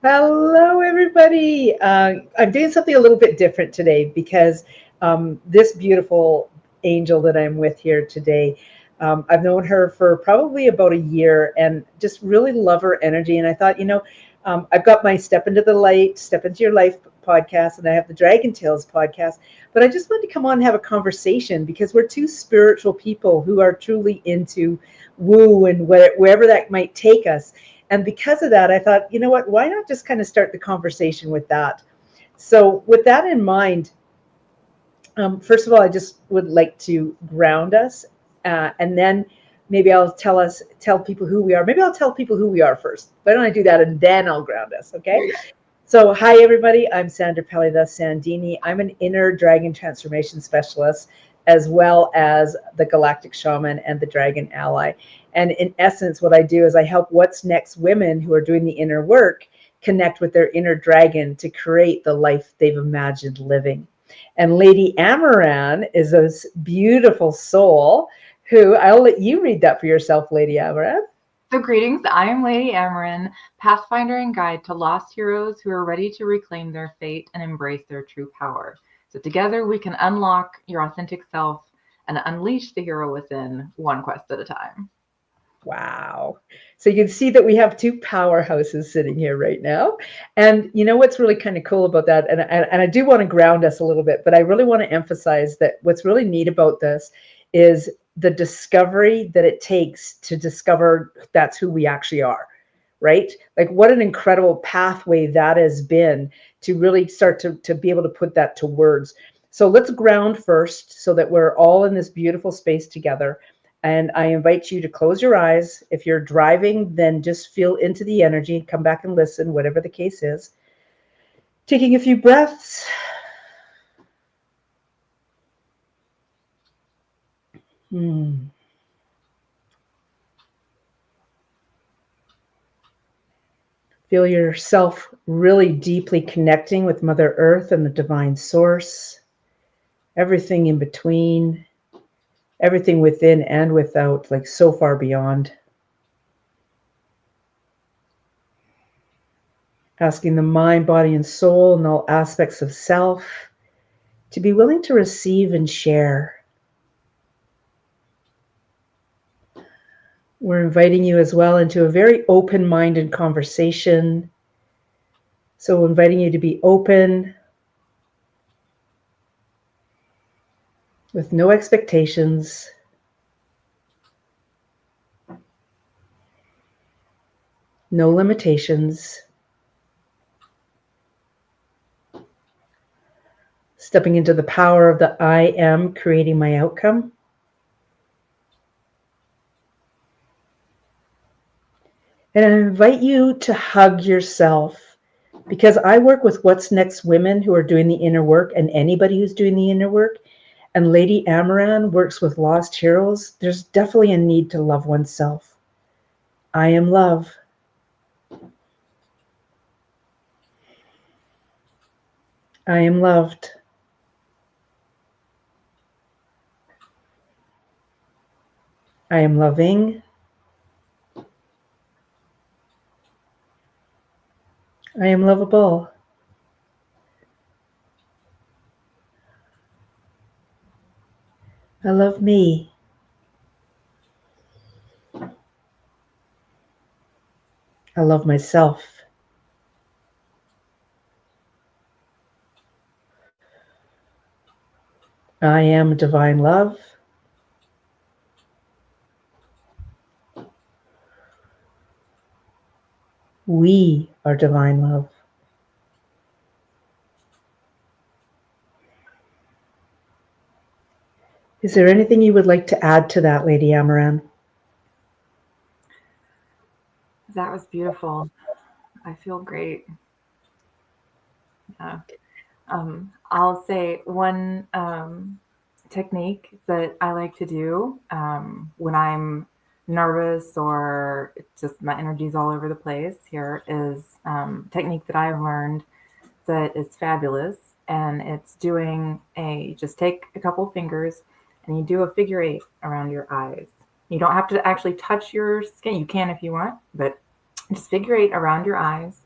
Hello, everybody. I'm doing something a little bit different today because this beautiful angel that I'm with here today, I've known her for probably about a year and just really love her energy. And I thought, I've got my Step into the Light, Step into Your Life podcast, and I have the Dragon Tales podcast. But I just wanted to come on and have a conversation because we're two spiritual people who are truly into woo and wherever that might take us. And because of that, I thought, you know what, why not just kind of start the conversation with that? So, with that in mind, first of all, I just would like to ground us, and then maybe I'll tell people who we are. Maybe I'll tell people who we are first. Why don't I do that and then I'll ground us? Okay. So, hi everybody. I'm Sandra Pelley, the Sandini. I'm an inner dragon transformation specialist, as well as the galactic shaman and the dragon ally. And in essence, what I do is I help what's next women who are doing the inner work connect with their inner dragon to create the life they've imagined living. And Lady Amaran is this beautiful soul who I'll let you read that for yourself, Lady Amaran. So greetings, I am Lady Amaran, pathfinder and guide to lost heroes who are ready to reclaim their fate and embrace their true power. So together we can unlock your authentic self and unleash the hero within, one quest at a time. Wow. So you can see that we have two powerhouses sitting here right now. And you know what's really kind of cool about that? And I do want to ground us a little bit, but I really want to emphasize that what's really neat about this is the discovery that it takes to discover that's who we actually are, right? Like what an incredible pathway that has been to really start to be able to put that to words. So let's ground first so that we're all in this beautiful space together. And I invite you to close your eyes. If you're driving, then just feel into the energy, come back and listen, whatever the case is. Taking a few breaths. Feel yourself really deeply connecting with Mother Earth and the divine source, everything in between, everything within and without, like so far beyond. Asking the mind, body, and soul and all aspects of self to be willing to receive and share. We're inviting you as well into a very open-minded conversation. So inviting you to be open with no expectations. No limitations. Stepping into the power of the I am creating my outcome. And I invite you to hug yourself because I work with What's Next women who are doing the inner work and anybody who's doing the inner work. And Lady Amaran works with lost heroes. There's definitely a need to love oneself. I am love. I am loved. I am loving. I am lovable. I love me. I love myself. I am divine love. We are divine love. Is there anything you would like to add to that, Lady Amaran? That was beautiful. I feel great. Yeah. I'll say one technique that I like to do when I'm nervous or it's just my energy's all over the place here is technique that I've learned that is fabulous. And it's doing just take a couple fingers and you do a figure eight around your eyes. You don't have to actually touch your skin. You can if you want, but Just figure eight around your eyes,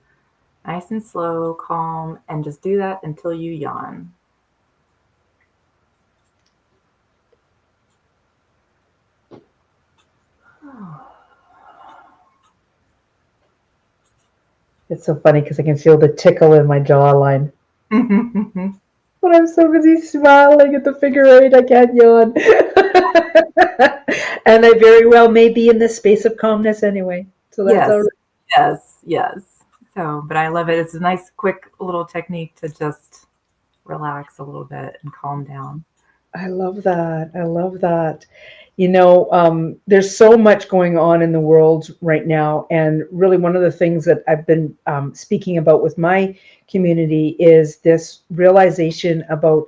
nice and slow, calm, and just do that until you yawn. It's so funny because I can feel the tickle in my jawline. But I'm so busy smiling at the figure eight, I can't yawn. And I very well may be in this space of calmness anyway. So that's all Yes, right. yes, yes. So, but I love it. It's a nice, quick little technique to just relax a little bit and calm down. I love that. I love that. There's so much going on in the world right now. And really, one of the things that I've been speaking about with my community is this realization about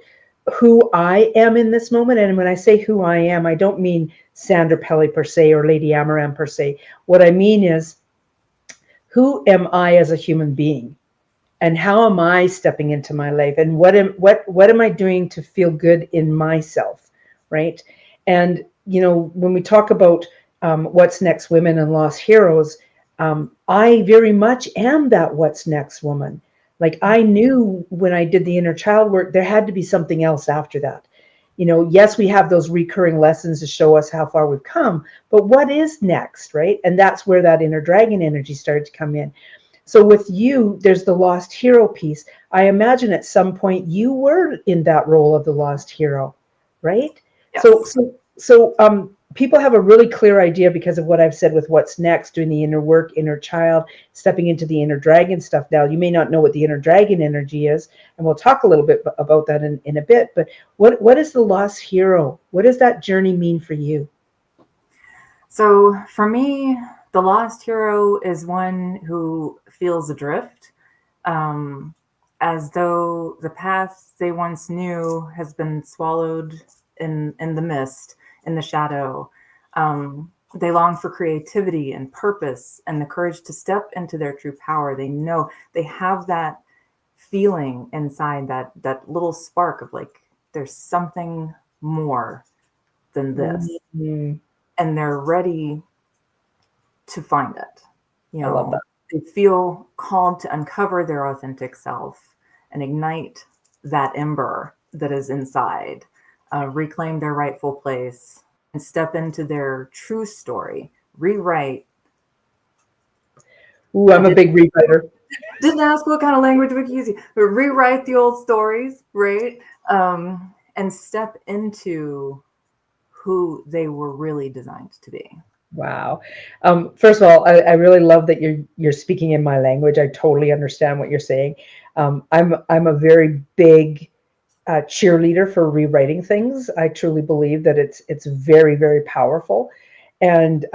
who I am in this moment. And when I say who I am, I don't mean Sandra Pelley per se or Lady Amaran per se. What I mean is, who am I as a human being? And how am I stepping into my life, and what am I doing to feel good in myself, right? And when we talk about what's next women and lost heroes, I very much am that what's next woman. Like, I knew when I did the inner child work, there had to be something else after that. Yes, we have those recurring lessons to show us how far we've come, but what is next, right? And that's where that inner dragon energy started to come in. So with you, there's the lost hero piece. I imagine at some point you were in that role of the lost hero, right? So Yes. so so people have a really clear idea because of what I've said with what's next, doing the inner work, inner child, stepping into the inner dragon stuff. Now, you may not know what the inner dragon energy is, and we'll talk a little bit about that in a bit. But what is the lost hero? What does that journey mean for you? So for me, the lost hero is one who feels adrift, um, as though the path they once knew has been swallowed in the mist, in the shadow. They long for creativity and purpose and the courage to step into their true power. They know they have that feeling inside, that little spark of like there's something more than this, Mm, and they're ready to find it. You I love that. know, they feel called to uncover their authentic self and ignite that ember that is inside, reclaim their rightful place, and step into their true story. Rewrite. Ooh, I I'm a big rewriter. didn't ask what kind of language we could use, but rewrite the old stories, right? And step into who they were really designed to be. Wow. First of all, I really love that you're speaking in my language. I totally understand what you're saying. I'm a very big cheerleader for rewriting things. I truly believe that it's very, very powerful. And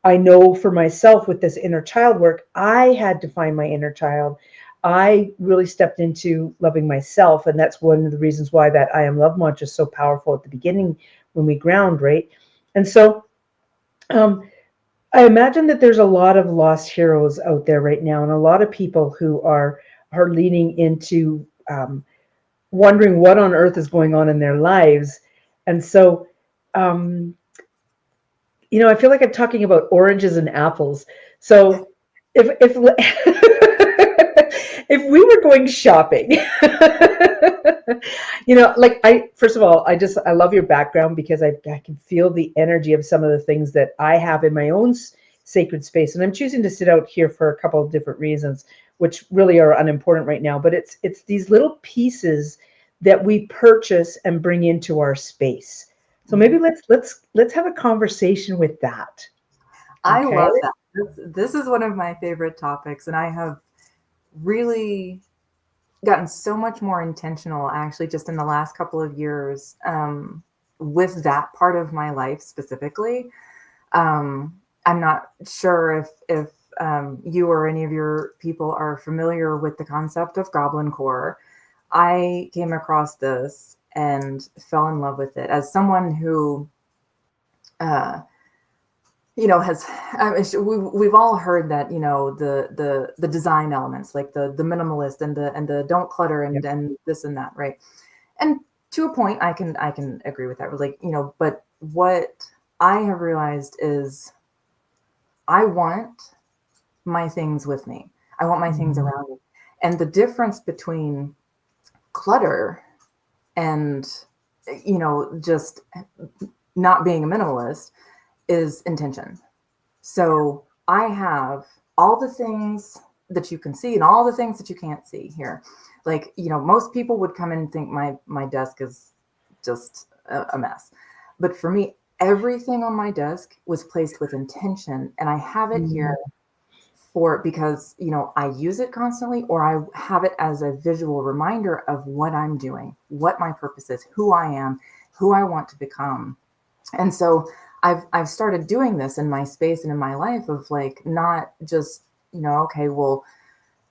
I know for myself with this inner child work, I had to find my inner child. I really stepped into loving myself, and that's one of the reasons why that I am love mantra is so powerful at the beginning when we ground, right? And so um, I imagine that there's a lot of lost heroes out there right now, and a lot of people who are leaning into wondering what on earth is going on in their lives. And so, um, I feel like I'm talking about oranges and apples. So, if if we were going shopping, like, I first of all, I love your background because I can feel the energy of some of the things that I have in my own sacred space, and I'm choosing to sit out here for a couple of different reasons, which really are unimportant right now. But it's these little pieces that we purchase and bring into our space. So maybe let's have a conversation with that. I Okay. love that. This is one of my favorite topics, and I have really gotten so much more intentional actually just in the last couple of years, with that part of my life specifically. I'm not sure if you or any of your people are familiar with the concept of goblin core. I came across this and fell in love with it as someone who uh, has we've all heard that the design elements like the minimalist and the don't clutter Yep. and this and that, right? And to a point, I can agree with that. Like, but what I have realized is I want my things with me. I want my things around me. And the difference between clutter and, just not being a minimalist is intention. So I have all the things that you can see and all the things that you can't see here. Like, most people would come in and think my desk is just a mess. But for me, everything on my desk was placed with intention, and I have it here because, I use it constantly, or I have it as a visual reminder of what I'm doing, what my purpose is, who I am, who I want to become. And so I've started doing this in my space and in my life of like, not just, okay, well,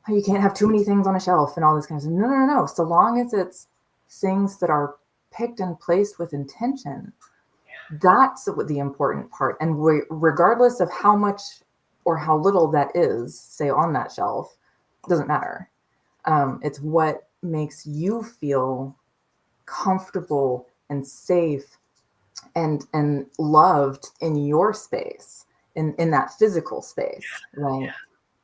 you can't have too many things on a shelf and all this kind of stuff. No, no, no, no. So long as it's things that are picked and placed with intention, that's the important part. And regardless of how much or how little that is, say on that shelf, doesn't matter. It's what makes you feel comfortable and safe and loved in your space, in that physical space, right?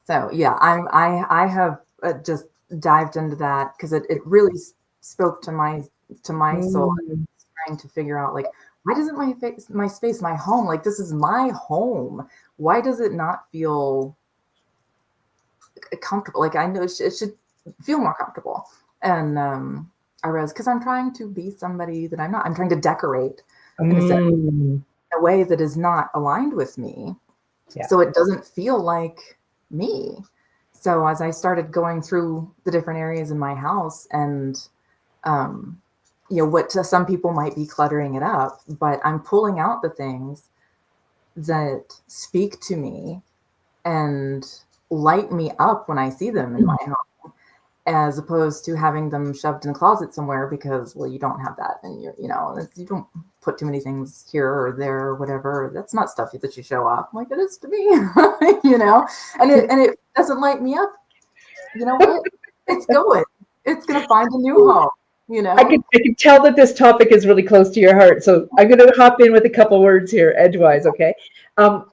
So yeah, I have just dived into that because it really spoke to my soul, trying to figure out, like, why doesn't my space, my home, like, this is my home, why does it not feel comfortable? Like, I know it should feel more comfortable. And I realized, because I'm trying to be somebody that I'm not. I'm trying to decorate in a way that is not aligned with me. Yeah. So it doesn't feel like me. So as I started going through the different areas in my house, and what to some people might be cluttering it up, but I'm pulling out the things that speak to me and light me up when I see them in my home, as opposed to having them shoved in a closet somewhere because, well, you don't have that, and you don't put too many things here or there or whatever. That's not stuff that you show off like it is to me, and it doesn't light me up. You know what? It's gonna find a new home. I can tell that this topic is really close to your heart. So I'm going to hop in with a couple words here, edgewise. Okay.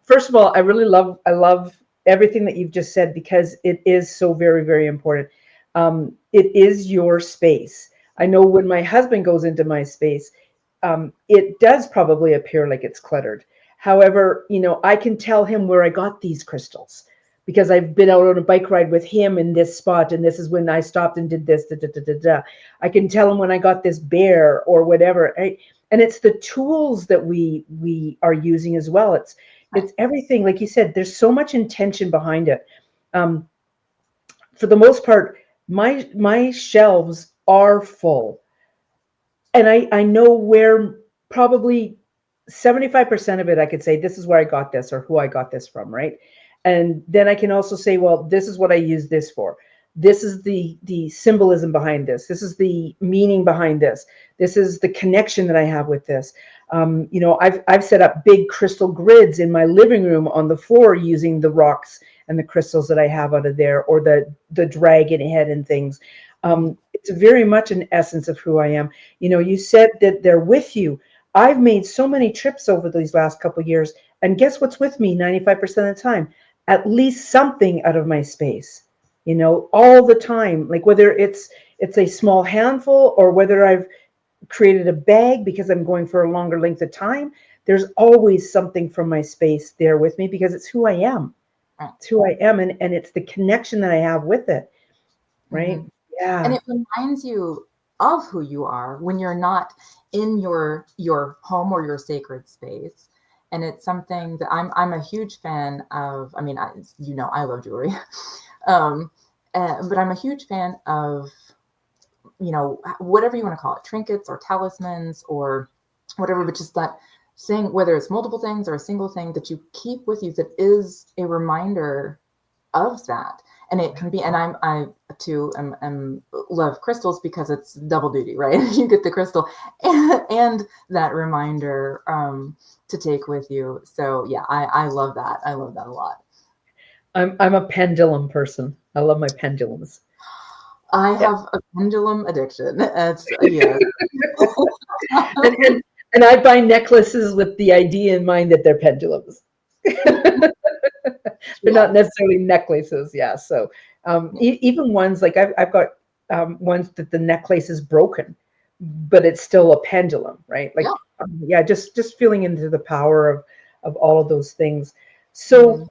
First of all, I love everything that you've just said, because it is so very, very important. It is your space. I know when my husband goes into my space, it does probably appear like it's cluttered. However, I can tell him where I got these crystals, because I've been out on a bike ride with him in this spot, and this is when I stopped and did this. I can tell him when I got this bear or whatever. And it's the tools that we are using as well. It's everything, like you said. There's so much intention behind it. For the most part, my shelves are full, and I know where probably 75% of it. I could say this is where I got this or who I got this from, right? And then I can also say, well, this is what I use this for. This is the symbolism behind this. This is the meaning behind this. This is the connection that I have with this. I've set up big crystal grids in my living room on the floor using the rocks and the crystals that I have out of there, or the dragon head and things. It's very much an essence of who I am. You said that they're with you. I've made so many trips over these last couple of years, and guess what's with me 95% of the time? At least something out of my space, all the time. Like, whether it's a small handful, or whether I've created a bag because I'm going for a longer length of time, there's always something from my space there with me, because it's who I am. It's who I am, and it's the connection that I have with it, right? Mm-hmm. Yeah. And it reminds you of who you are when you're not in your home or your sacred space. And it's something that I'm a huge fan of. I mean, I love jewelry, but I'm a huge fan of, whatever you want to call it, trinkets or talismans or whatever, but just that thing, whether it's multiple things or a single thing that you keep with you, that is a reminder of that. And it can be, and I too am love crystals, because it's double duty, right? You get the crystal and that reminder to take with you. So yeah, I love that. I love that a lot. I'm a pendulum person. I love my pendulums. I have a pendulum addiction. It's yeah. and I buy necklaces with the idea in mind that they're pendulums. They're not Yes. necessarily necklaces, yeah. So even ones like I've got ones that the necklace is broken, but it's still a pendulum, right? Yeah. Like yeah, just feeling into the power of all of those things. Mhm. So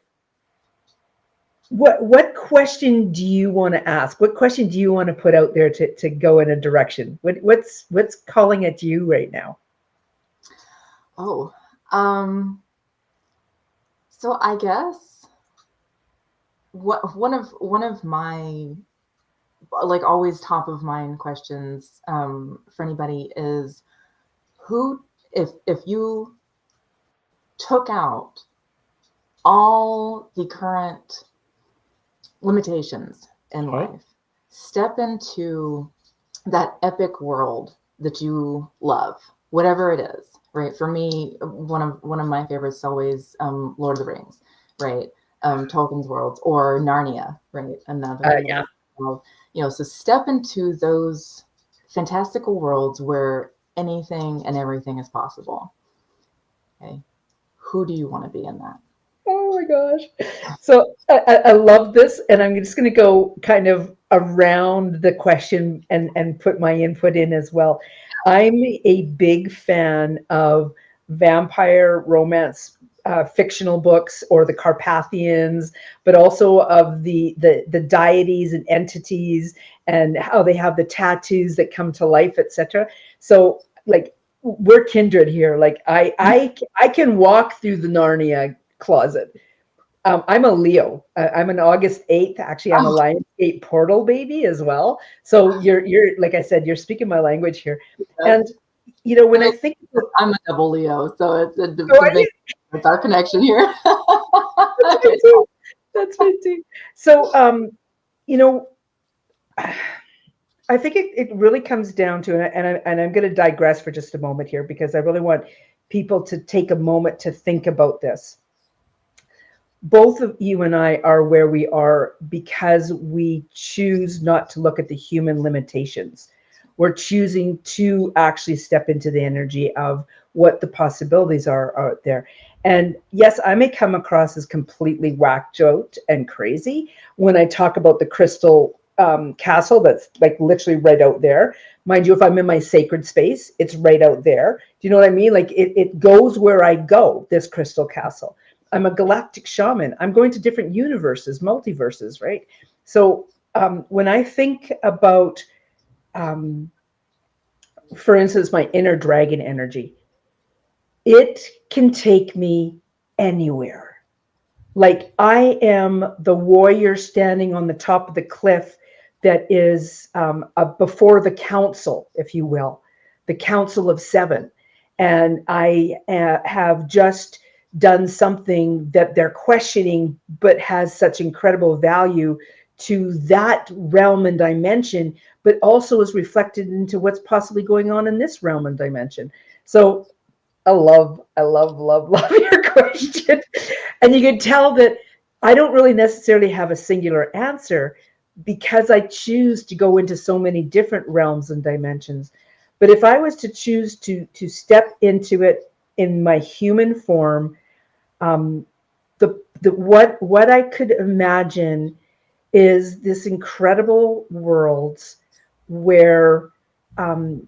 what question do you want to ask? What question do you want to put out there to go in a direction? What's calling at you right now? Oh, um, so I guess one of my like always top of mind questions for anybody is who if you took out all the current limitations in Okay. life, step into that epic world that you love, whatever it is, right? For me, one of my favorites is always Lord of the Rings, right? Tolkien's worlds or Narnia, right? Another Yeah. world. So step into those fantastical worlds where anything and everything is possible. Okay, who do you want to be in that? Oh my gosh. So I love this, and I'm just going to go kind of around the question and put my input in as well. I'm a big fan of vampire romance fictional books or the Carpathians, but also of the deities and entities and how they have the tattoos that come to life, etc. So like we're kindred here. Like I can walk through the Narnia closet. I'm a Leo. I'm an August 8th. Actually, I'm a Oh, Lionsgate portal baby as well. So you're like I said, you're speaking my language here. yes. And when And I it, think about, I'm a double Leo, so oh, the are big you? it's our connection here. That's me Okay. too. That's me too. So you know, I think it really comes down to, and I'm going to digress for just a moment here because I really want people to take a moment to think about this. Both of you and I are where we are because we choose not to look at the human limitations. We're choosing to actually step into the energy of what the possibilities are out there. And yes, I may come across as completely whacked out and crazy when I talk about the crystal castle that's like literally right out there. Mind you, if I'm in my sacred space, it's right out there. Do you know what I mean? Like it goes where I go, this crystal castle. I'm a galactic shaman. I'm going to different universes, multiverses, right? So when I think about, um, for instance, my inner dragon energy, it can take me anywhere. Like I am the warrior standing on the top of the cliff that is before the council, if you will, the council of seven. And I have just done something that they're questioning, but has such incredible value to that realm and dimension, but also is reflected into what's possibly going on in this realm and dimension. So I love your question. And you can tell that I don't really necessarily have a singular answer because I choose to go into so many different realms and dimensions. But if I was to choose to step into it in my human form, um, the what I could imagine is this incredible world where um,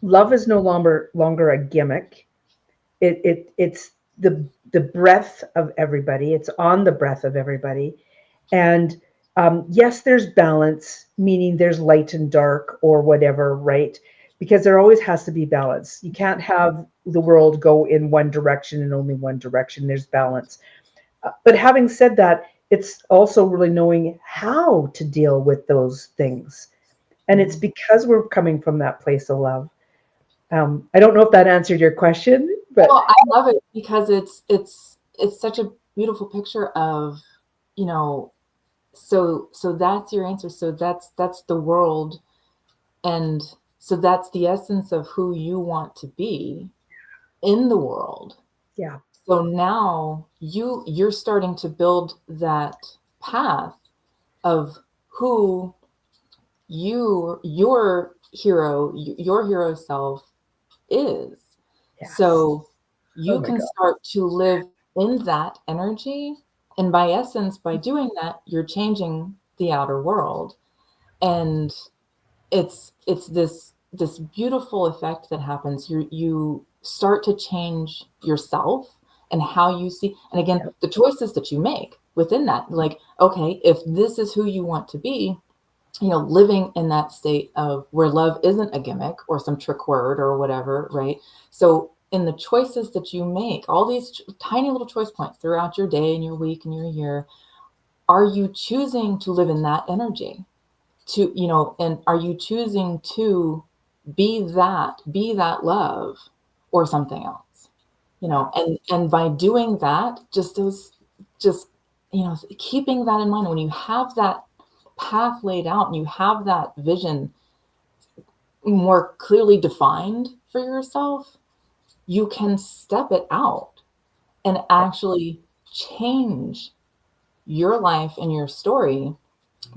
love is no longer a gimmick. It's the breath of everybody. It's on the breath of everybody. And yes, there's balance, meaning there's light and dark or whatever, right? Because there always has to be balance. You can't have the world go in one direction and only one direction. There's balance. But having said that, it's also really knowing how to deal with those things. And it's Mhm. because we're coming from that place of love. I don't know if that answered your question, but Well, I love it because it's such a beautiful picture of, you know, so that's your answer. So that's the world, and so that's the essence of who you want to be in the world. yeah, So now you're starting to build that path of who your hero self is. yes. So Oh you my can God. start to live in that energy. And by essence, by doing that, you're changing the outer world. And it's this beautiful effect that happens. You start to change yourself and how you see, and again, Yeah. the choices that you make within that. Like, okay, if this is who you want to be, living in that state of where love isn't a gimmick or some trick word or whatever, right? So in the choices that you make, all these tiny little choice points throughout your day and your week and your year, are you choosing to live in that energy? And are you choosing to be that love or something else? And by doing that, just keeping that in mind, when you have that path laid out and you have that vision more clearly defined for yourself, you can step it out and actually change your life and your story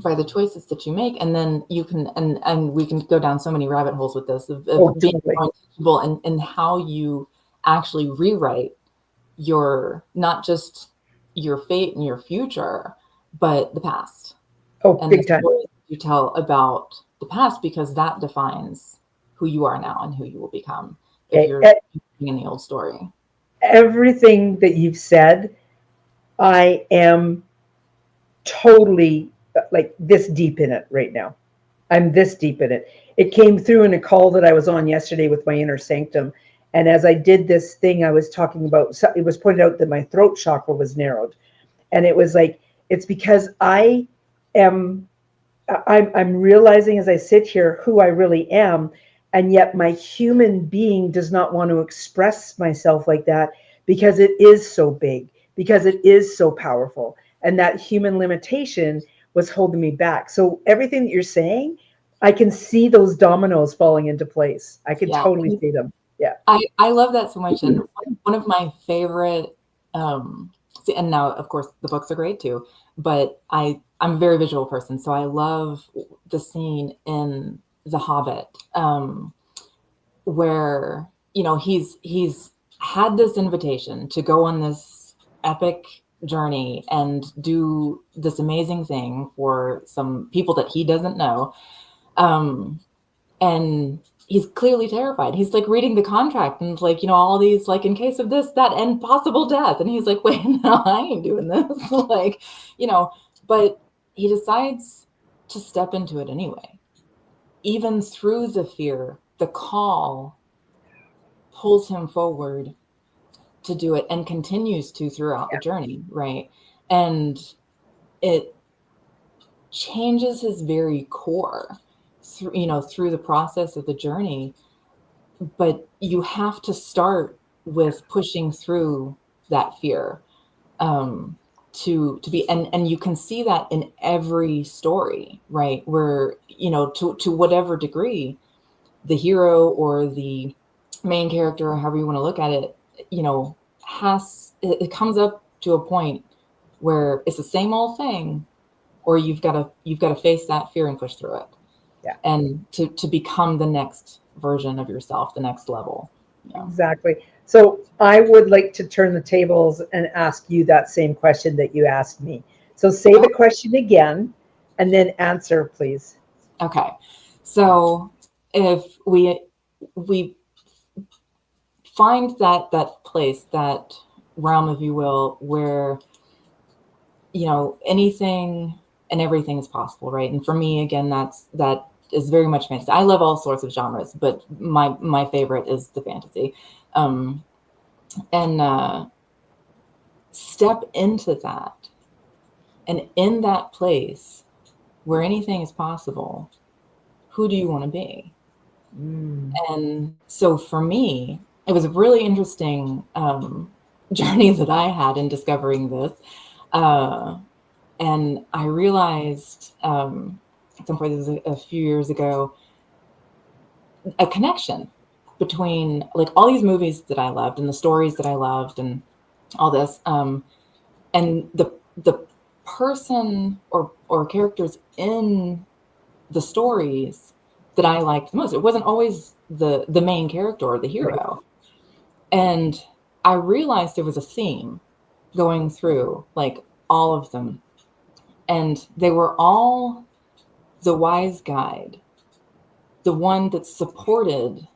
by the choices that you make. And then you can, and we can go down so many rabbit holes with this Oh, of being totally. more intentional and how you actually rewrite your, not just your fate and your future, but the past Oh, and the big time. stories you tell about the past, because that defines who you are now and who you will become if Okay. you're in the old story. Everything that you've said, I am totally like this deep in it right now. I'm this deep in it. It came through in a call that I was on yesterday with my inner sanctum. And as I did this thing, I was talking about, it was pointed out that my throat chakra was narrowed. And it was like, it's because am, I'm realizing as I sit here who I really am. And yet my human being does not want to express myself like that because it is so big, because it is so powerful. And that human limitation was holding me back. So everything that you're saying, I can see those dominoes falling into place. I can Yeah. totally see them. Yeah. I love that so much. And one of my favorite, and now of course the books are great too, but I'm a very visual person. So I love the scene in The Hobbit, where, he's had this invitation to go on this epic journey and do this amazing thing for some people that he doesn't know. Um, and he's clearly terrified. He's like reading the contract and like, all these like, in case of this, that, and possible death. And he's like, wait, no, I ain't doing this. Like, but he decides to step into it anyway. Even through the fear, the call pulls him forward to do it and continues to throughout the journey, right? And it changes his very core through the process of the journey. But you have to start with pushing through that fear, to be, and you can see that in every story, right? Where, to whatever degree the hero or the main character, or however you want to look at it, it comes up to a point where it's the same old thing, or you've got to face that fear and push through it, Yeah. and to become the next version of yourself, the next level. Exactly. So I would like to turn the tables and ask you that same question that you asked me. So say Oh, the question again and then answer, please. okay. So if we find that place, that realm, if you will, where anything and everything is possible, right? And for me, again, that is very much fantasy. I love all sorts of genres, but my favorite is the fantasy. And step into that, and in that place where anything is possible, who do you want to be? Mm. And so for me, it was a really interesting journey that I had in discovering this. And I realized, at some point, this was a few years ago, a connection between like all these movies that I loved and the stories that I loved and all this, and the person or characters in the stories that I liked the most. It wasn't always the main character or the Right. hero. And I realized there was a theme going through, like all of them. And they were all the wise guide, the one that supported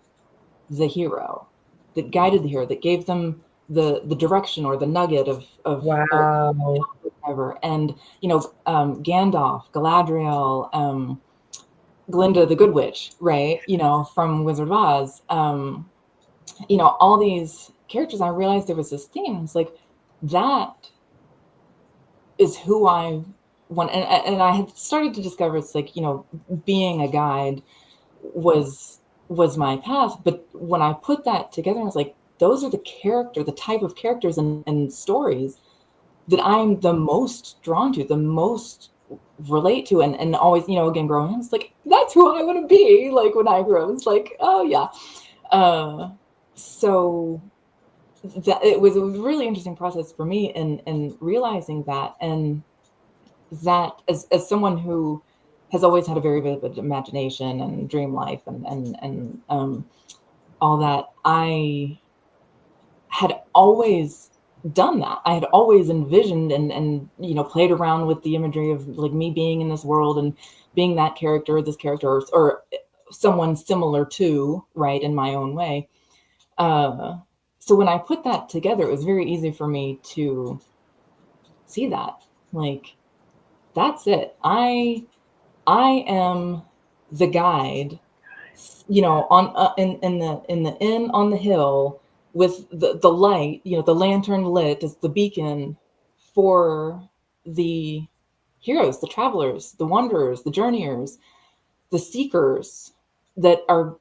the hero, that guided the hero, that gave them the direction or the nugget of Wow. whatever. And, Gandalf, Galadriel, Glinda the Good Witch, right? From Wizard of Oz. All these characters, I realized there was this theme. It's like, that is who I want. And I had started to discover it's like, being a guide was my path. But when I put that together, I was like, those are the type of characters and stories that I'm the most drawn to, the most relate to, and always, again, growing up, it's like, that's who I want to be. Like when I grow, it's like, oh yeah. So that it was a really interesting process for me in realizing that, and that as someone who has always had a very vivid imagination and dream life and all that, I had always done that. I had always envisioned and played around with the imagery of like me being in this world and being that character, this character, or someone similar to, right, in my own way. So when I put that together, it was very easy for me to see that, like, that's it. I am the guide, on in the inn on the hill with the light, the lantern lit as the beacon for the heroes, the travelers, the wanderers, the journeyers, the seekers that are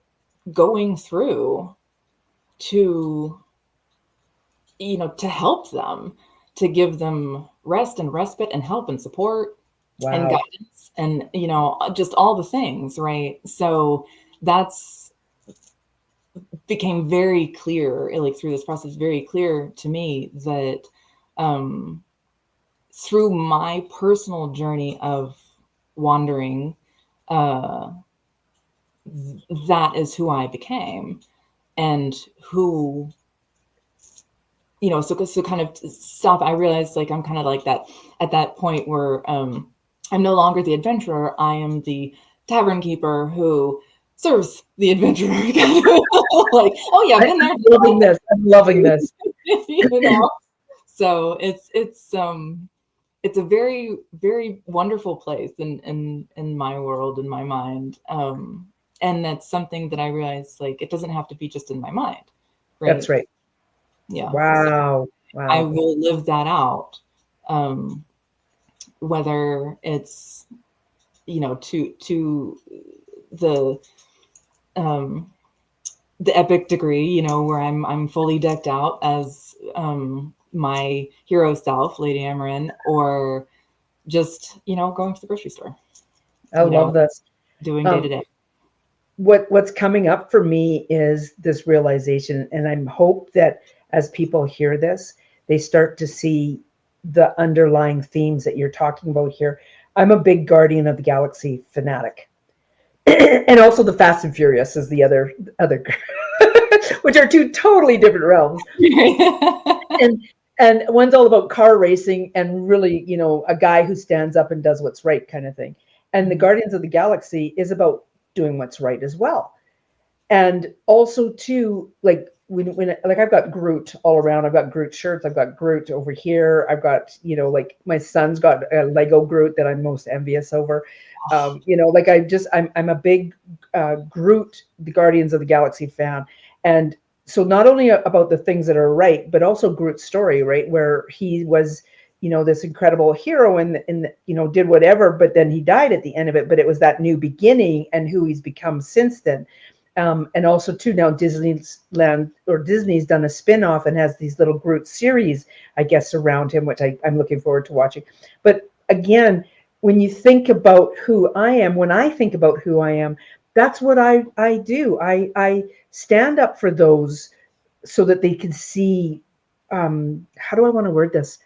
going through to to help them, to give them rest and respite and help and support and Wow. guidance and just all the things, right? So that's became very clear, like through this process, very clear to me that um through my personal journey of wandering, uh that is who I became, and who, so kind of stop. I realized, like, I'm kind of like that at that point where I'm no longer the adventurer. I am the tavern keeper who serves the adventurer. Like, oh yeah, I've been there. I'm loving this. I'm loving this. you know. So it's a very, very wonderful place in my world, in my mind. And that's something that I realized, like, it doesn't have to be just in my mind, That's right? right. Yeah. So Wow. I Wow. will live that out. Um, whether it's, to the um, the epic degree, where I'm fully decked out as my hero self, Lady Amaran, or just, going to the grocery store, I love this. doing day to Um, day. what's coming up for me is this realization, and I hope that as people hear this, they start to see the underlying themes that you're talking about here. I'm a big Guardian of the Galaxy fanatic, and also the Fast and Furious is the other, which are two totally different realms. And one's all about car racing and really, a guy who stands up and does what's right kind of thing. And the Guardians of the Galaxy is about doing what's right as well. And also too, like when like I've got Groot all around. I've got Groot shirts. I've got Groot over here. I've got, like my son's got a Lego Groot that I'm most envious over. Like I'm a big Groot, the Guardians of the Galaxy fan. And so not only about the things that are right, but also Groot's story, right, where he was, this incredible hero and did whatever, but then he died at the end of it. But it was that new beginning and who he's become since then. And also too, now Disney's done a spin-off and has these little Groot series, I guess, around him, which I'm looking forward to watching. But again, when you think about who I am, when I think about who I am, that's what I do. I stand up for those so that they can see, how do I want to word this?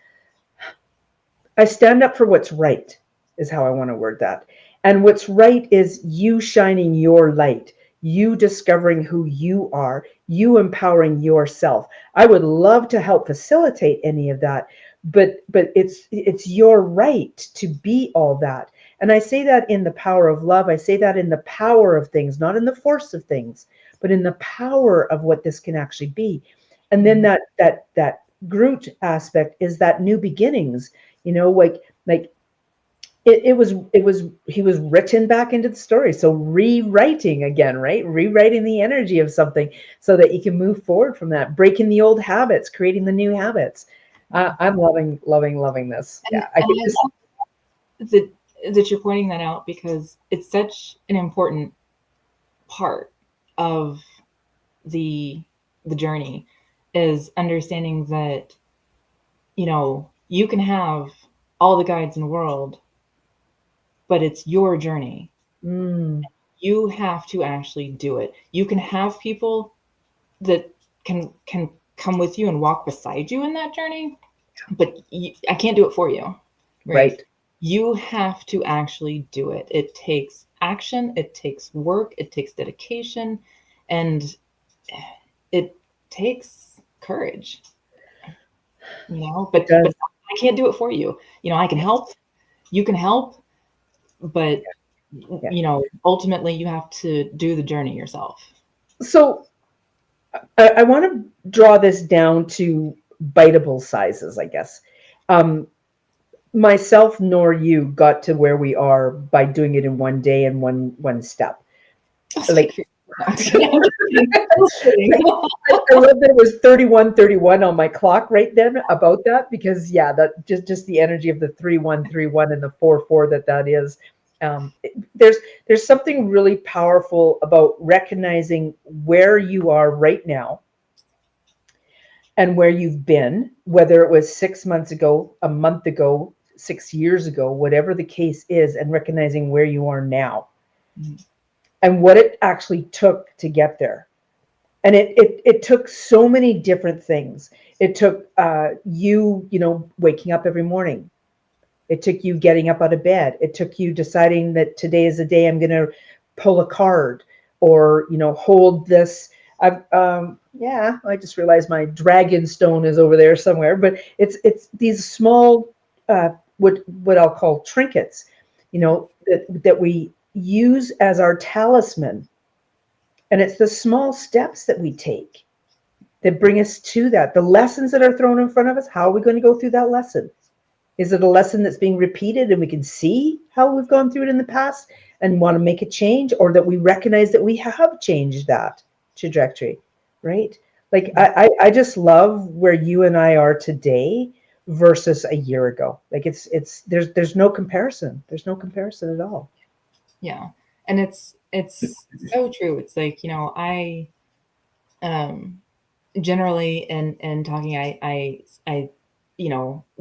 I stand up for what's right, is how I want to word that. And what's right is you shining your light, you discovering who you are, you empowering yourself. I would love to help facilitate any of that, but it's your right to be all that. And I say that in the power of love. I say that in the power of things, not in the force of things, but in the power of what this can actually be. And then Mhm. that Groot aspect is that new beginnings, like it was he was written back into the story. So rewriting again, right? Rewriting the energy of something so that you can move forward from that, breaking the old habits, creating the new habits. Yeah. I'm loving this. And Yeah, I could I just. love that you're pointing that out because it's such an important part of the the journey is understanding that you can have all the guides in the world, but it's your journey. Mm, You have to actually do it. You can have people that can come with you and walk beside you in that journey, but I can't do it for you, right? right. You have to actually do it. It takes action, it takes work, it takes dedication, and it takes courage, It but does. I can't do it for you. I can help, you can help, but Yeah. ultimately you have to do the journey yourself. So I want to draw this down to biteable sizes, I guess. Um, Myself nor you got to where we are by doing it in one day and one step. I was Like, like, no, I'm just kidding. I'm just kidding. I'm just kidding. I love that it was 31:31 on my clock right then about that, because yeah, that just the energy of the 3131 and the 44 that is. There's something really powerful about recognizing where you are right now and where you've been, whether it was 6 months ago, a month ago, 6 years ago, whatever the case is, and recognizing where you are now Mhm. and what it actually took to get there. And it took so many different things. It took you waking up every morning. It took you getting up out of bed. It took you deciding that today is the day I'm going to pull a card, or hold this. Yeah, I just realized my dragon stone is over there somewhere. But it's these small, what I'll call trinkets, that we use as our talisman, and it's the small steps that we take that bring us to that. The lessons that are thrown in front of us, how are we going to go through that lesson? Is it a lesson that's being repeated and we can see how we've gone through it in the past and want to make a change, or that we recognize that we have changed that trajectory, right? Like I just love where you and I are today versus a year ago. Like there's no comparison. There's no comparison at all. Yeah, and it's so true. It's like I um generally in talking I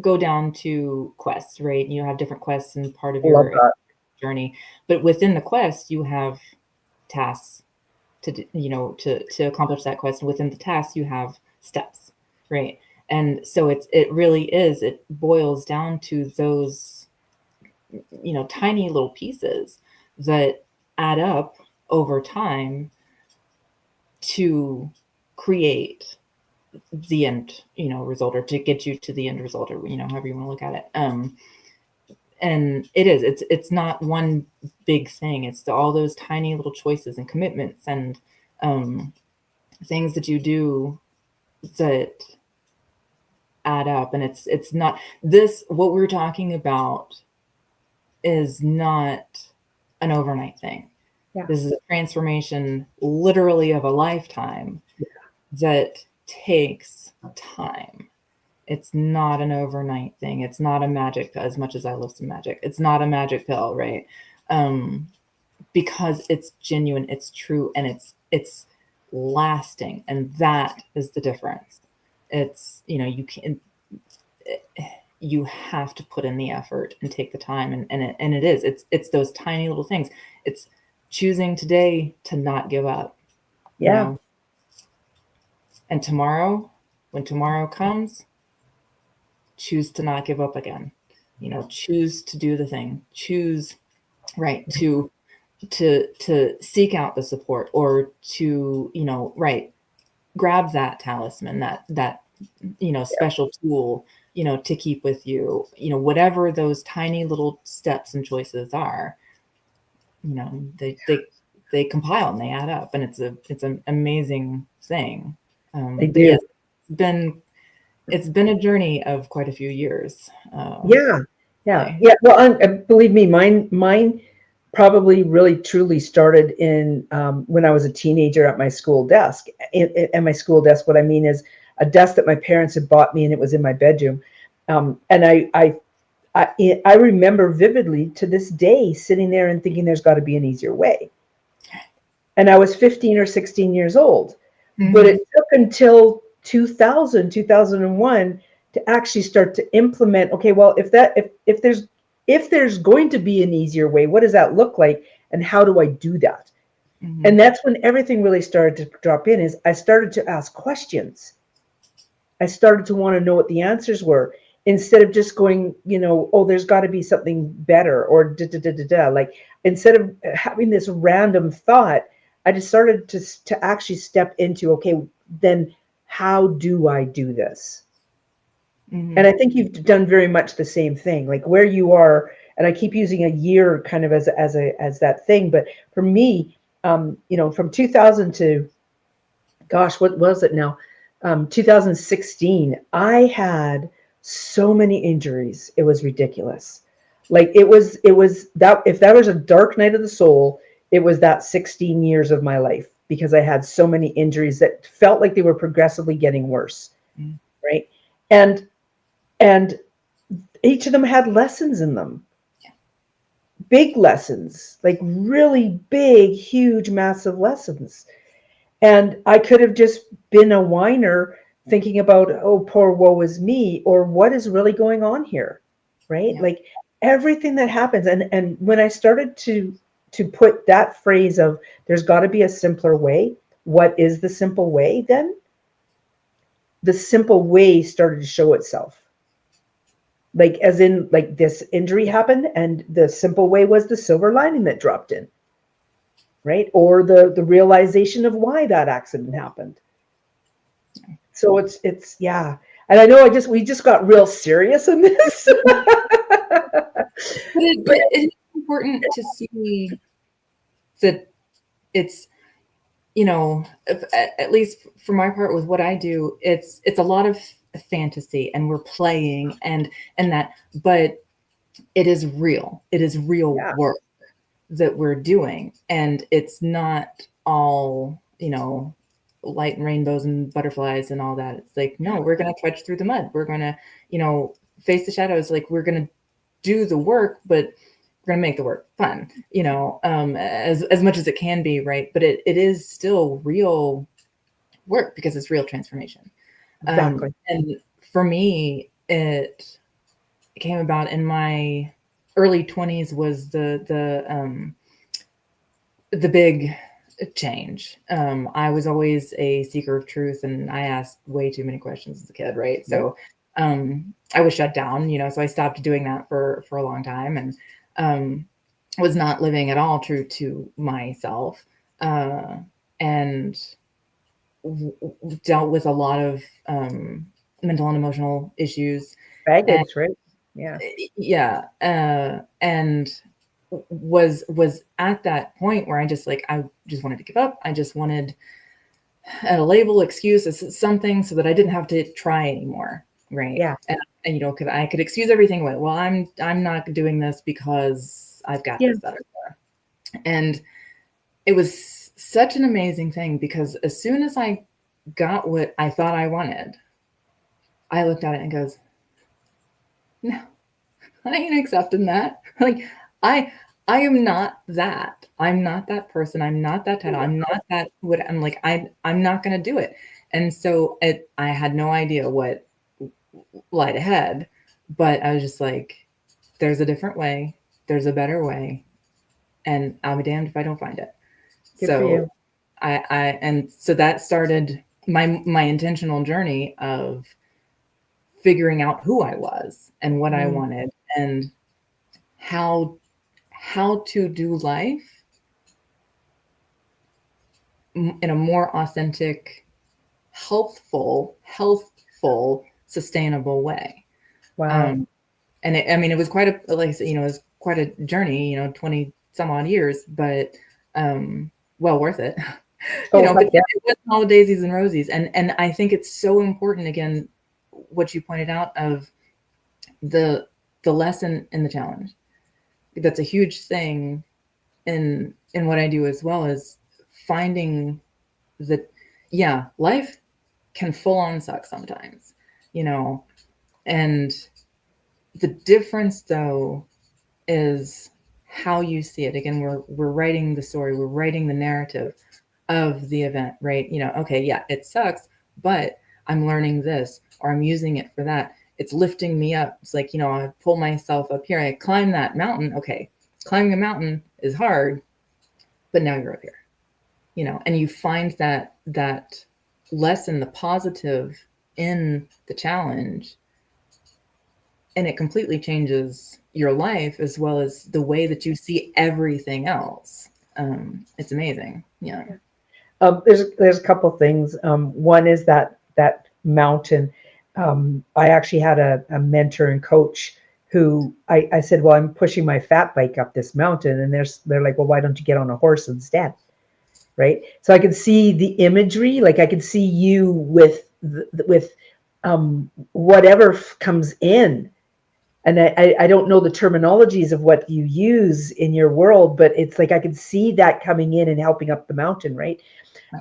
go down to quests, right? You have different quests and part of Love your that. journey, but within the quest you have tasks to accomplish that quest, and within the tasks you have steps, right? And so it really is, it boils down to those tiny little pieces that add up over time to create the end result, or to get you to the end result, or however you want to look at it. And it's not one big thing, it's all those tiny little choices and commitments and um things that you do that add up. And it's not this, what we're talking about is not an overnight thing. Yeah. This is a transformation literally of a lifetime that takes time. It's not an overnight thing. It's not a magic pill, as much as I love some magic. It's not a magic pill, right? Um, because it's genuine, it's true, and it's lasting, and that is the difference. It's you have to put in the effort and take the time, and it is. It's those tiny little things. It's choosing today to not give up, you Yeah. know, and tomorrow, when tomorrow comes, choose to not give up again. Choose to do the thing. Choose, right, to seek out the support, or to right, grab that talisman, that special tool, to keep with you, whatever those tiny little steps and choices are, they compile and they add up, and it's an amazing thing. They But do. yes, been it's been a journey of quite a few years. Yeah, yeah, Play. yeah. Well, believe me, mine probably really truly started in when I was a teenager at my school desk. At my school desk, what I mean is a desk that my parents had bought me, and it was in my bedroom. And I remember vividly to this day sitting there and thinking there's got to be an easier way. And I was 15 or 16 years old. But Mm-hmm. it took until 2000, 2001 to actually start to implement, okay, well, if there's going to be an easier way, what does that look like and how do I do that? Mm-hmm. And that's when everything really started to drop in is I started to ask questions. I started to want to know what the answers were instead of just going, oh, there's got to be something better or da da da da da. Like instead of having this random thought, I just started to actually step into, okay, then how do I do this? Mm-hmm. And I think you've done very much the same thing, like where you are. And I keep using a year kind of as that thing, but for me, from 2000 to gosh, what was it now? 2016, I had so many injuries. It was ridiculous. Like it was that if that was a dark night of the soul, it was that 16 years of my life because I had so many injuries that felt like they were progressively getting worse, Mm-hmm. right? And and each of them had lessons in them. Big lessons, like really big, huge, massive lessons. And I could have just been a whiner thinking about, oh, poor woe is me, or what is really going on here, right? Yeah. Like everything that happens. And when I started to put that phrase of there's got to be a simpler way, what is the simple way then? The simple way started to show itself. Like as in like this injury happened and the simple way was the silver lining that dropped in, right? Or the realization of why that accident happened. So it's yeah. And I know we just got real serious in this. But it, But but it's important to see that it's, at least for my part with what I do, it's a lot of fantasy and we're playing and that, but it is real. It is real yeah, work that we're doing, and it's not all, light and rainbows and butterflies and all that. It's like, no, we're going to trudge through the mud. We're going to, face the shadows. Like we're going to do the work, but we're going to make the work fun, as much as it can be, right? But it is still real work because it's real transformation. exactly. And for me, it came about in my early 20s was the big change. I was always a seeker of truth, and I asked way too many questions as a kid, right? Yeah. So I was shut down, so I stopped doing that for a long time, and was not living at all true to myself, and dealt with a lot of mental and emotional issues, and Baggage, right? Yeah. yeah, and was at that point where I just wanted to give up. I just wanted a label, excuse, something so that I didn't have to try anymore, right? Yeah. And I could excuse everything away. Well, I'm not doing this because I've got Yeah. this, that, or that. And it was such an amazing thing because as soon as I got what I thought I wanted, I looked at it and goes, no, I ain't accepting that. Like I I am not that. I'm not that person. I'm not that title. I'm not that what I'm like I'm not gonna do it. And so I had no idea what lied ahead, but I was just like, there's a different way, there's a better way, and I'll be damned if I don't find it. Good for So you. I and so that started my intentional journey of figuring out who I was and what I Mm, wanted and how how to do life in a more authentic, healthful, sustainable way. Wow. And I mean, it was quite a, like I said, it was quite a journey, 20 some odd years, but well worth it. Oh, But heck yeah. it wasn't all daisies and roses. And I think it's so important, again, what you pointed out of the lesson in the challenge. That's a huge thing in what I do as well, is finding that, yeah, life can full on suck sometimes, you know, and the difference though is how you see it. Again, we're writing the story, we're writing the narrative of the event, right? Okay, yeah, it sucks, but I'm learning this, or I'm using it for that. It's lifting me up. It's like, I pull myself up here, I climb that mountain. Okay, climbing a mountain is hard, but now you're up here, and you find that lesson, the positive in the challenge, and it completely changes your life as well as the way that you see everything else. It's amazing. Yeah. There's a couple things. One is that mountain. I actually had a mentor and coach who I said, well, I'm pushing my fat bike up this mountain, and they're like, well, why don't you get on a horse instead? Right. So I could see the imagery, like I could see you with whatever comes in. And I don't know the terminologies of what you use in your world, but it's like I could see that coming in and helping up the mountain, right?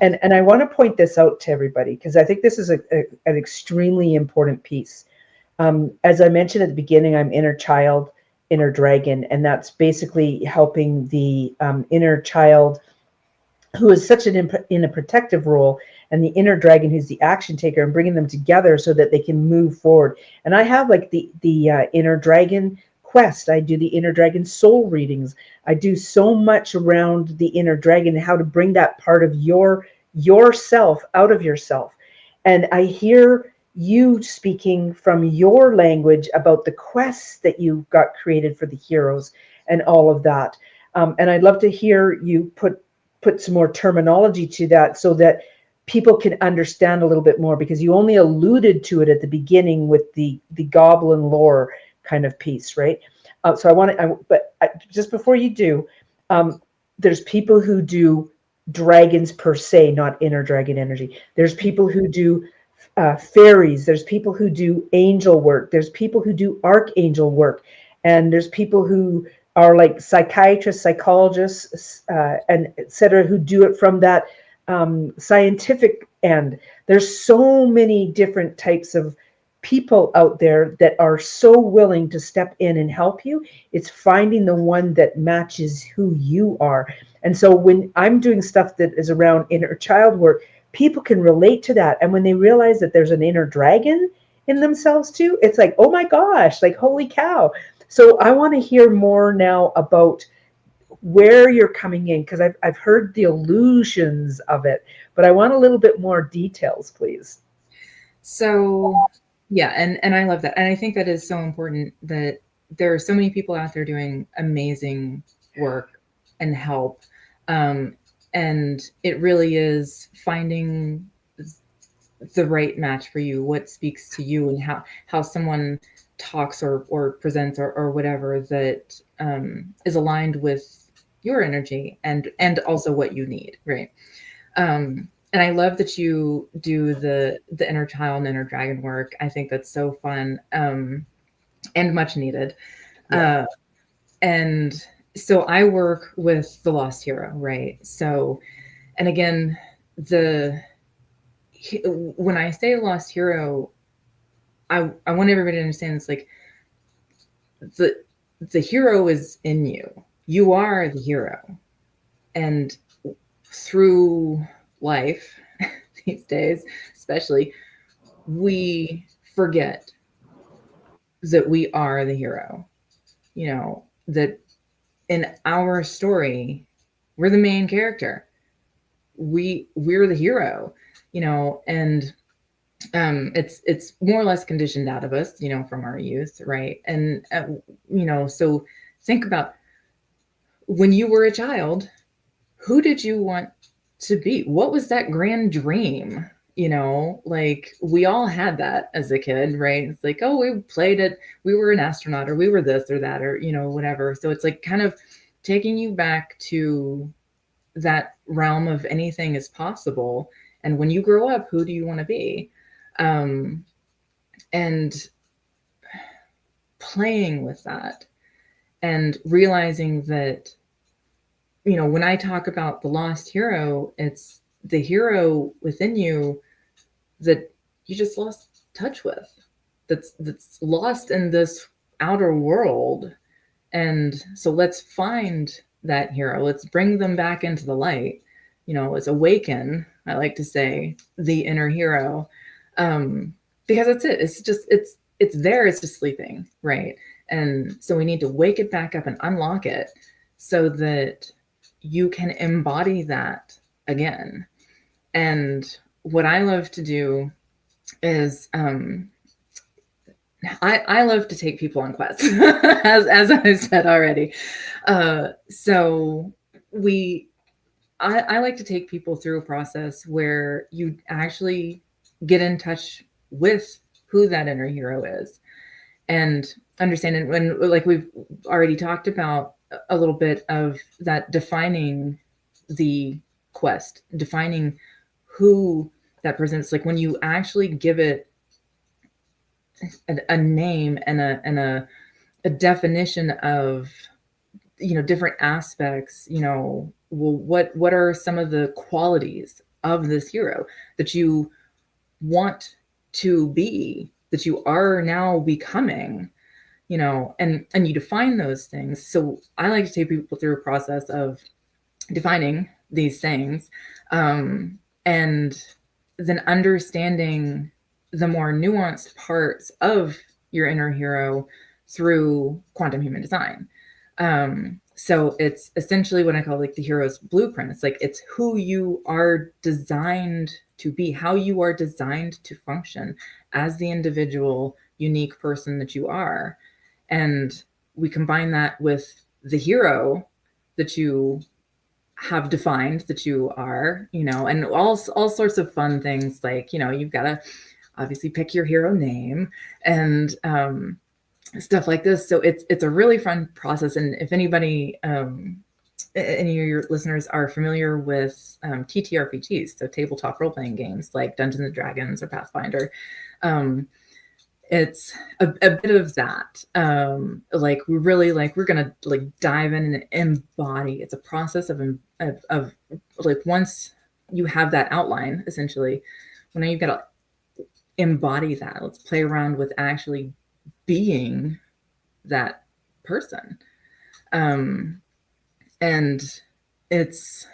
And I want to point this out to everybody because I think this is an extremely important piece. As I mentioned at the beginning, I'm inner child, inner dragon, and that's basically helping the inner child who is such in a protective role, and the inner dragon who's the action taker, and bringing them together so that they can move forward. And I have like the inner dragon quest. I do the inner dragon soul readings. I do so much around the inner dragon, how to bring that part of yourself out of yourself. And I hear you speaking from your language about the quests that you got created for the heroes and all of that. And I'd love to hear you put some more terminology to that so that people can understand a little bit more, because you only alluded to it at the beginning with the goblin lore kind of piece, right? So I want to, but just before you do, there's people who do dragons per se, not inner dragon energy. There's people who do fairies. There's people who do angel work. There's people who do archangel work, and there's people who are like psychiatrists, psychologists, and et cetera, who do it from that scientific end. There's so many different types of people out there that are so willing to step in and help you. It's finding the one that matches who you are. And so when I'm doing stuff that is around inner child work, people can relate to that. And when they realize that there's an inner dragon in themselves too, it's like, oh my gosh, like, holy cow. So I want to hear more now about where you're coming in, because I've heard the illusions of it, but I want a little bit more details, please. So, yeah, and I love that. And I think that is so important, that there are so many people out there doing amazing work and help. Um, and it really is finding the right match for you, what speaks to you, and how someone talks or presents, or whatever, that is aligned with your energy and also what you need, right? And I love that you do the inner child and inner dragon work. I think that's so fun, and much needed. Yeah. And so I work with the lost hero, right? So, and again, the when I say lost hero, I want everybody to understand, it's like the the hero is in you. You are the hero, and through life these days, especially, we forget that we are the hero. That in our story, we're the main character. We're the hero, and it's more or less conditioned out of us, from our youth, right? And so think about when you were a child, who did you want to be? What was that grand dream? like we all had that as a kid, right? It's like, oh, we played it, we were an astronaut, or we were this or that, or whatever. So it's like kind of taking you back to that realm of anything is possible. And when you grow up, who do you want to be? And playing with that and realizing that, when I talk about the lost hero, it's the hero within you that you just lost touch with, that's lost in this outer world. And so let's find that hero, let's bring them back into the light. Let's awaken, I like to say, the inner hero. Because that's it, it's just it's there, it's just sleeping, right? And so we need to wake it back up and unlock it so that you can embody that again. And what I love to do is I love to take people on quests, as I've said already. So I like to take people through a process where you actually get in touch with who that inner hero is and understand it. When, like we've already talked about a little bit of that, defining the quest, defining who that person is. Like when you actually give it a name and a definition of different aspects, well, what are some of the qualities of this hero that you want to be, that you are now becoming, and you define those things. So I like to take people through a process of defining these things, and then understanding the more nuanced parts of your inner hero through quantum human design. So it's essentially what I call like the hero's blueprint. It's like, it's who you are designed to be, how you are designed to function as the individual, unique person that you are. And we combine that with the hero that you have defined that you are, and all sorts of fun things, like, you've got to obviously pick your hero name and stuff like this. So it's a really fun process. And if anybody, any of your listeners are familiar with TTRPGs, so tabletop role-playing games like Dungeons and Dragons or Pathfinder, it's a bit of that. Like we really, like, we're gonna like dive in and embody. It's a process of like, once you have that outline, essentially, well, now you've got to embody that. Let's play around with actually being that person. And it's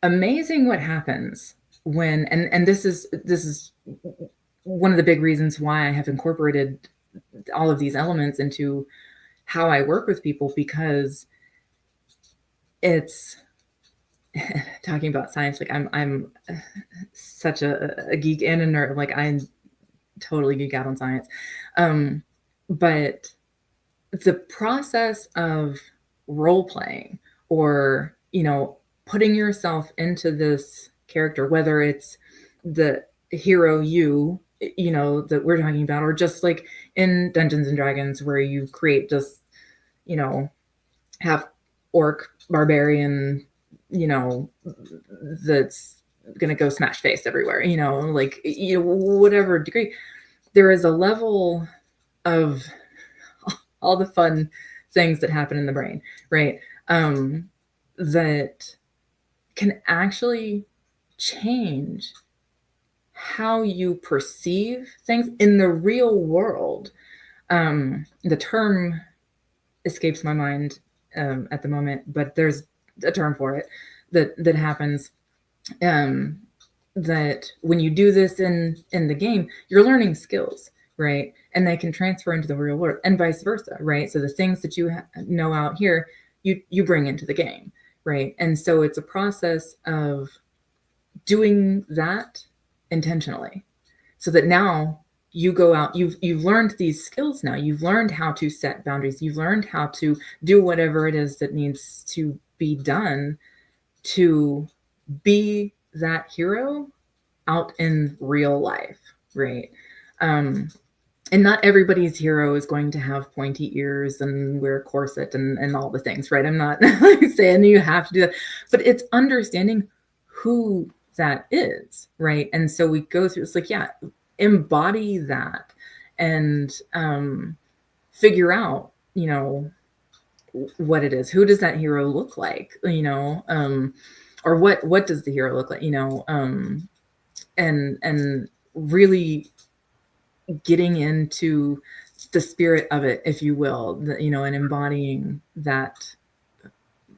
amazing what happens when, and this is one of the big reasons why I have incorporated all of these elements into how I work with people, because it's talking about science. Like I'm such a geek and a nerd. Like I totally geek out on science. But the process of role playing, or, putting yourself into this character, whether it's the hero that we're talking about, or just like in Dungeons and Dragons, where you create just, half orc barbarian, that's gonna go smash face everywhere, like, whatever degree, there is a level of all the fun things that happen in the brain, right? That can actually change how you perceive things in the real world. The term escapes my mind at the moment, but there's a term for it that happens. That when you do this in the game, you're learning skills, right? And they can transfer into the real world, and vice versa, right? So the things that you know out here, you bring into the game, right? And so it's a process of doing that intentionally, so that now you go out, you've learned these skills. Now you've learned how to set boundaries, you've learned how to do whatever it is that needs to be done to be that hero out in real life, right? Um, and not everybody's hero is going to have pointy ears and wear a corset and all the things, right? I'm not saying you have to do that, but it's understanding who that is, right? And so we go through, it's like, yeah, embody that and figure out, what it is. Who does that hero look like, or what does the hero look like, and really getting into the spirit of it, if you will, and embodying that,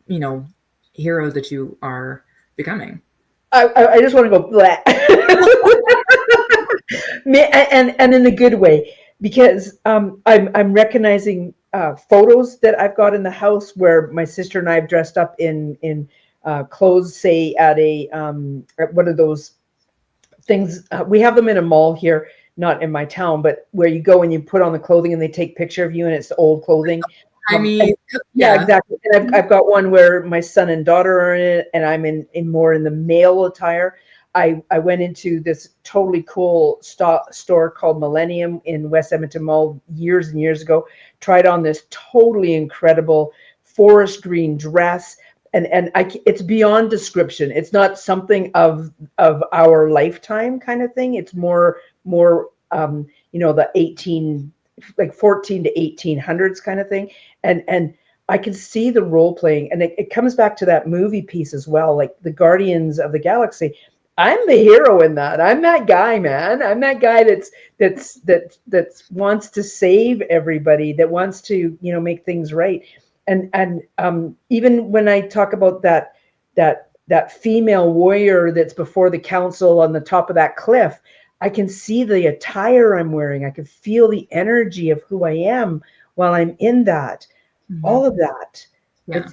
you know, hero that you are becoming. I just want to go bleh. And in a good way, because I'm recognizing photos that I've got in the house where my sister and I have dressed up in clothes, say at one of those things. We have them in a mall here, not in my town, but where you go and you put on the clothing and they take picture of you and it's old clothing. I mean, Yeah, yeah. exactly. And I've got one where my son and daughter are in it, and I'm in more in the male attire. I went into this totally cool store called Millennium in West Edmonton Mall years and years ago. Tried on this totally incredible forest green dress, it's beyond description. It's not something of our lifetime kind of thing. It's more the 18 like 14 to 1800s kind of thing, and I can see the role playing, and it comes back to that movie piece as well, like the Guardians of the Galaxy. I'm the hero in that. I'm that guy, man. I'm that guy that wants to save everybody, that wants to make things right. And even when I talk about that female warrior that's before the council on the top of that cliff, I can see the attire I'm wearing. I can feel the energy of who I am while I'm in that. Mhm. All of that. Yeah.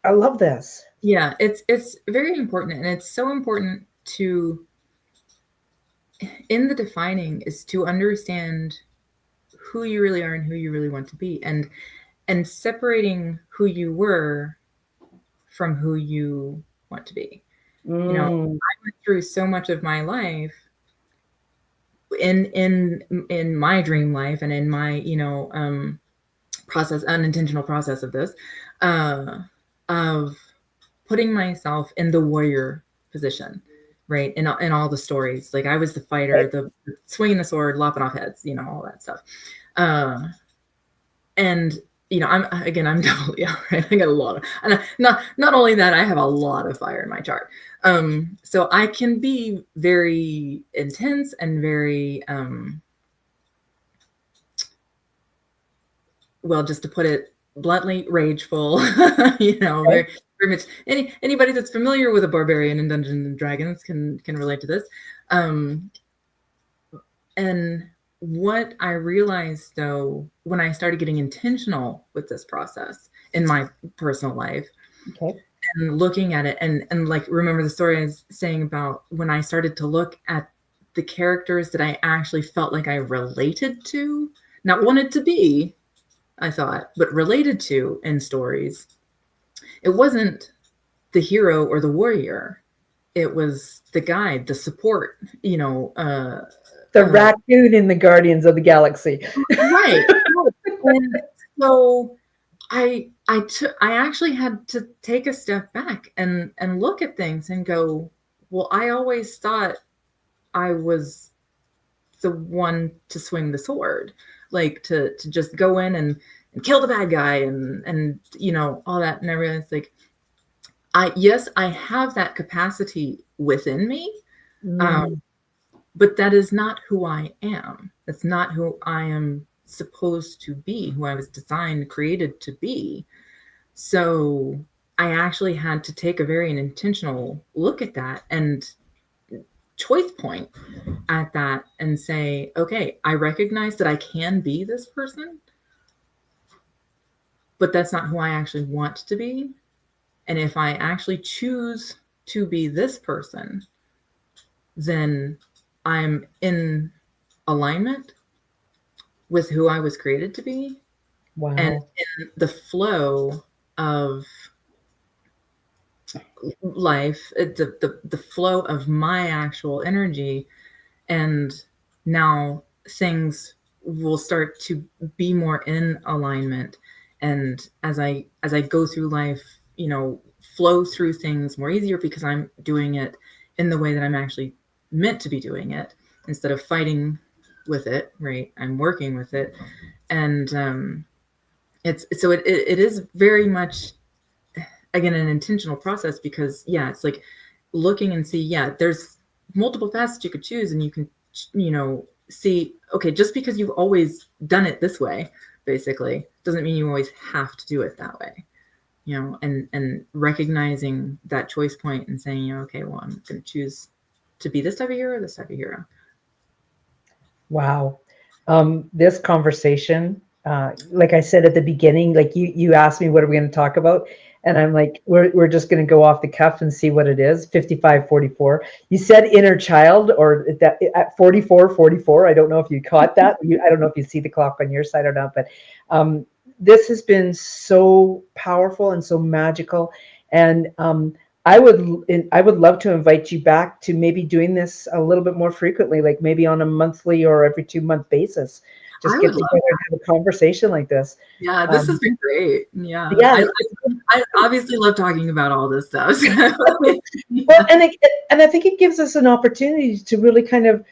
I love this. Yeah, it's very important, and it's so important to, in the defining, is to understand who you really are and who you really want to be, and separating who you were from who you want to be. Mm, I went through so much of my life in my dream life and in my, unintentional process of this, uh, of putting myself in the warrior position, right? In all the stories, like I was the fighter, right. the swinging the sword, lopping off heads, all that stuff. Uh, and I'm definitely yeah, right. I got a lot of, and not only that, I have a lot of fire in my chart. So I can be very intense and very well, just to put it bluntly, rageful. Okay. Very much. Anybody that's familiar with a barbarian in Dungeons and Dragons can relate to this. Um, and what I realized, though, when I started getting intentional with this process in my personal life Okay. and looking at it, and like, remember the story I was saying about when I started to look at the characters that I actually felt like I related to, not wanted to be, I thought, but related to in stories. It wasn't the hero or the warrior. It was the guide, the support, The uh, raccoon in the Guardians of the Galaxy. right. And so I actually had to take a step back and look at things and go, well, I always thought I was the one to swing the sword, like to just go in and kill the bad guy and all that. And I realized, like, I have that capacity within me, um, Mm, but that is not who I am. That's not who I am supposed to be, who I was designed, created to be. So I actually had to take a very intentional look at that and choice point at that and say, okay, I recognize that I can be this person, but that's not who I actually want to be. And if I actually choose to be this person, then I'm in alignment with who I was created to be and wow. in the flow of life, the flow of my actual energy, and now things will start to be more in alignment. And as I go through life, flow through things more easier because I'm doing it in the way that I'm actually meant to be doing it, instead of fighting with it, right? I'm working with it. And it is very much, again, an intentional process, because it's like looking and see, there's multiple facets you could choose, and you can see, okay, just because you've always done it this way, basically, doesn't mean you always have to do it that way. And recognizing that choice point and saying, okay, well, I'm going to choose to be this type of hero or this type of hero. Wow. This conversation, like I said at the beginning, like you asked me, what are we going to talk about? And I'm like, we're just going to go off the cuff and see what it is. 55-44. You said inner child, or that at 44-44. I don't know if you caught that. I don't know if you see the clock on your side or not, but this has been so powerful and so magical. And I would love to invite you back to maybe doing this a little bit more frequently, like maybe on a monthly or every 2-month basis. Just get together and have a conversation like this. Yeah, this has been great. Yeah, Yeah. I obviously love talking about all this stuff. Well, and I think it gives us an opportunity to really kind of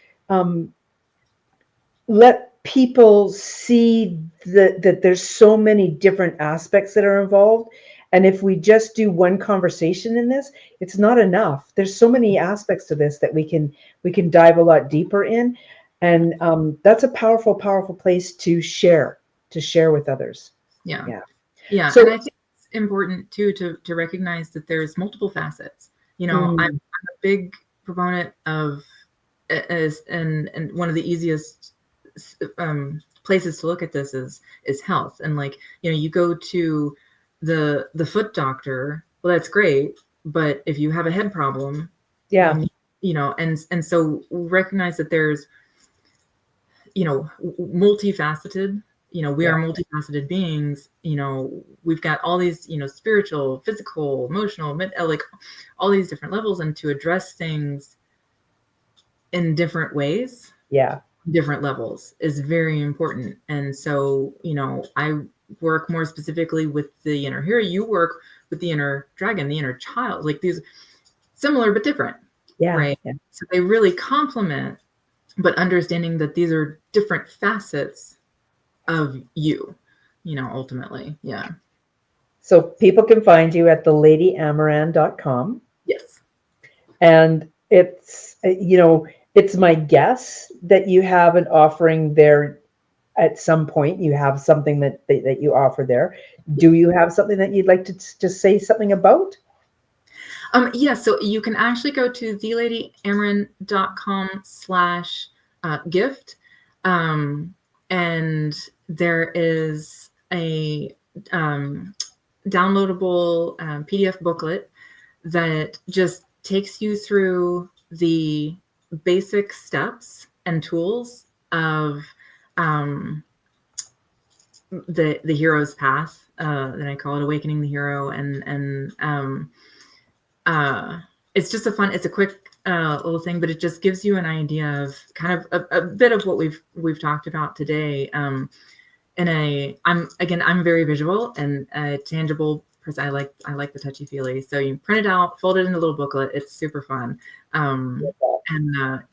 let people see that there's so many different aspects that are involved. And if we just do one conversation in this, it's not enough. There's so many aspects to this that we can dive a lot deeper in. And that's a powerful, powerful place to share with others. Yeah. So, and I think it's important too to recognize that there's multiple facets. I'm a big proponent of, and one of the easiest places to look at this is health. And like, you go to the foot doctor, well, that's great, but if you have a head problem, and so recognize that there's multifaceted. We are multifaceted beings. We've got all these, spiritual, physical, emotional, like all these different levels, and to address things in different ways, different levels, is very important. And so, I work more specifically with the inner hero. You work with the inner dragon, the inner child, like these similar but different. Right. So they really complement, but understanding that these are different facets of you, ultimately. Yeah. So people can find you at theladyamaran.com. Yes. And it's, it's my guess that you have an offering there at some point. You have something that you offer there. Do you have something that you'd like to just say something about? So you can actually go to theladyamaran.com/gift. And there is a downloadable PDF booklet that just takes you through the basic steps and tools of the hero's path. That I call it Awakening the Hero, and it's just it's a quick little thing, but it just gives you an idea of kind of a bit of what we've talked about today. I'm very visual and tangible person. I like the touchy feely. So you print it out, fold it in a little booklet. It's super fun. And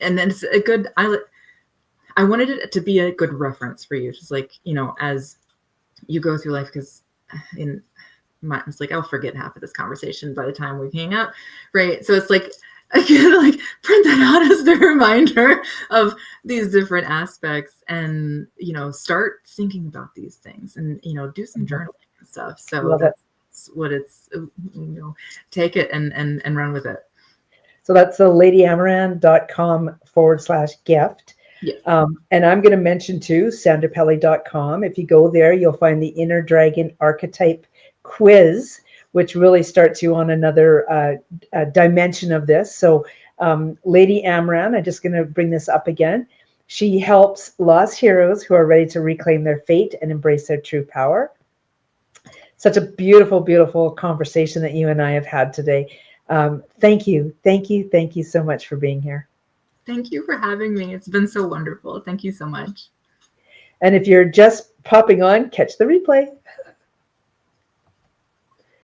then it's a good. I wanted it to be a good reference for you, just like as you go through life, because it's like I'll forget half of this conversation by the time we hang out, right? So it's like I can like print that out as the reminder of these different aspects, and start thinking about these things, and do some journaling and stuff. So that's what it's take it and run with it. So that's theladyamaran.com/gift. Yes. And I'm going to mention too sandrapelley.com. If you go there, you'll find the Inner Dragon Archetype quiz, which really starts you on another dimension of this. So Lady Amaran, I'm just going to bring this up again. She helps lost heroes who are ready to reclaim their fate and embrace their true power. such a beautiful, beautiful conversation that you and I have had today. Thank you. Thank you. Thank you so much for being here. Thank you for having me. It's been so wonderful. Thank you so much. And if you're just popping on, catch the replay.